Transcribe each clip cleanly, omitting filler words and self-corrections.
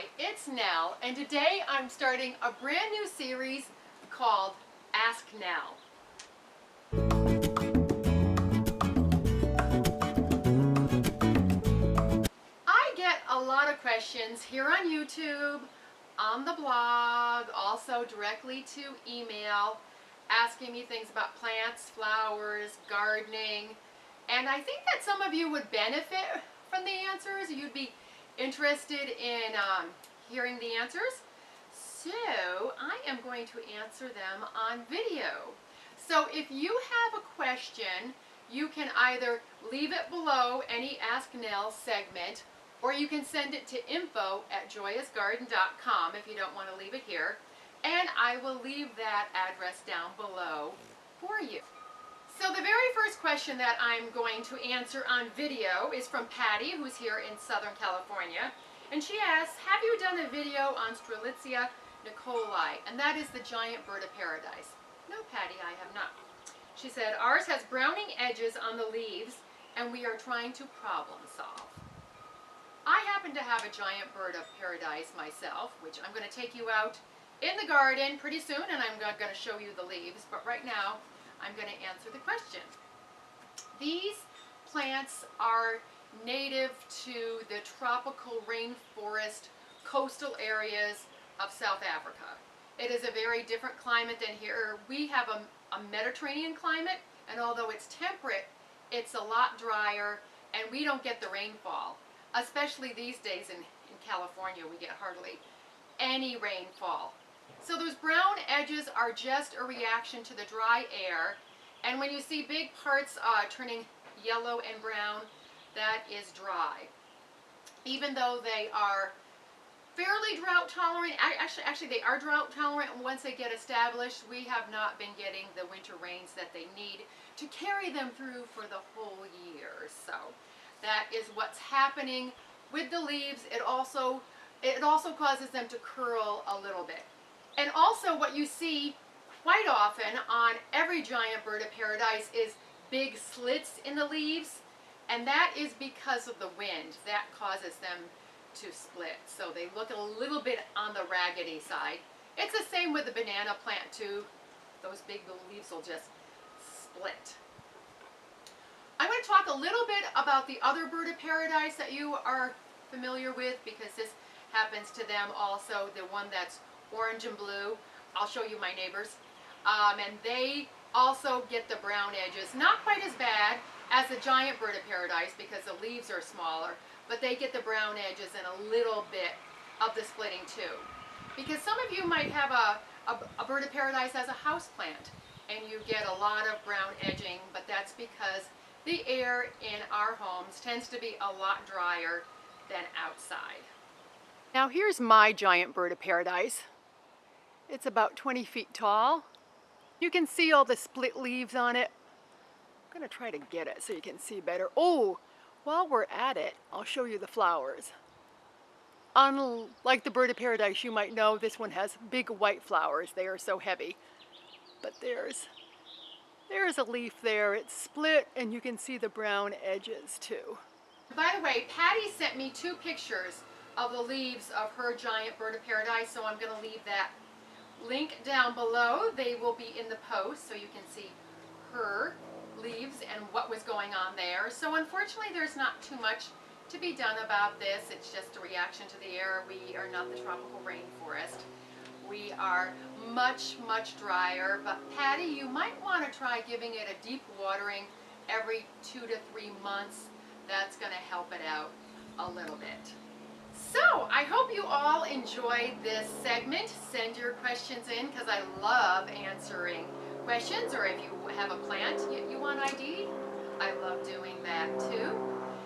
Hi, it's Nell, and today I'm starting a brand new series called Ask Nell. I get a lot of questions here on YouTube, on the blog, also directly to email, asking me things about plants, flowers, gardening, and I think that some of you would benefit from the answers. You'd be interested in hearing the answers. So I am going to answer them on video. So if you have a question, you can either leave it below any Ask Nell segment, or you can send it to info@joyousgarden.com if you don't want to leave it here. And I will leave that address down below for you. So the very first question that I'm going to answer on video is from Patty, who's here in Southern California. And she asks, have you done a video on Strelitzia nicoli? And that is the giant bird of paradise. No, Patty, I have not. She said, ours has browning edges on the leaves, and we are trying to problem solve. I happen to have a giant bird of paradise myself, which I'm going to take you out in the garden pretty soon, and I'm going to show you the leaves. But right now, I'm going to answer the question. These plants are native to the tropical rainforest coastal areas of South Africa. It is a very different climate than here. We have a Mediterranean climate, and although it's temperate, it's a lot drier, and we don't get the rainfall. Especially these days in California, we get hardly any rainfall. So those brown edges are just a reaction to the dry air, and when you see big parts turning yellow and brown, that is dry. Even though they are fairly drought tolerant, actually they are drought tolerant, and once they get established, we have not been getting the winter rains that they need to carry them through for the whole year. So that is what's happening with the leaves. It also causes them to curl a little bit. And also what you see quite often on every giant bird of paradise is big slits in the leaves, and that is because of the wind. That causes them to split. So they look a little bit on the raggedy side. It's the same with the banana plant too. Those big leaves will just split. I'm going to talk a little bit about the other bird of paradise that you are familiar with, because this happens to them also, the one that's orange and blue. I'll show you my neighbors. And they also get the brown edges. Not quite as bad as the giant bird of paradise because the leaves are smaller, but they get the brown edges and a little bit of the splitting too. Because some of you might have a bird of paradise as a house plant, and you get a lot of brown edging, but that's because the air in our homes tends to be a lot drier than outside. Now here's my giant bird of paradise. It's about 20 feet tall. You can see all the split leaves on it. I'm going to try to get it so you can see better. Oh, while we're at it, I'll show you the flowers. Unlike the bird of paradise, you might know this one has big white flowers. They are so heavy. But there's a leaf there. It's split, and you can see the brown edges too. By the way, Patty sent me 2 pictures of the leaves of her giant bird of paradise, so I'm going to leave that link down below. They will be in the post so you can see her leaves and what was going on there. So unfortunately there's not too much to be done about this. It's just a reaction to the air. We are not the tropical rainforest. We are much, much drier. But Patty, you might want to try giving it a deep watering every 2 to 3 months. That's going to help it out a little bit. So I hope you all enjoyed this segment. Send your questions in, because I love answering questions, or if you have a plant you want ID, I love doing that too.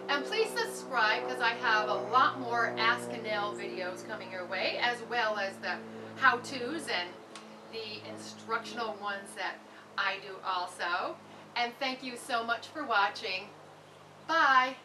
And please subscribe, because I have a lot more Ask Nell videos coming your way, as well as the how-tos and the instructional ones that I do also. And thank you so much for watching. Bye.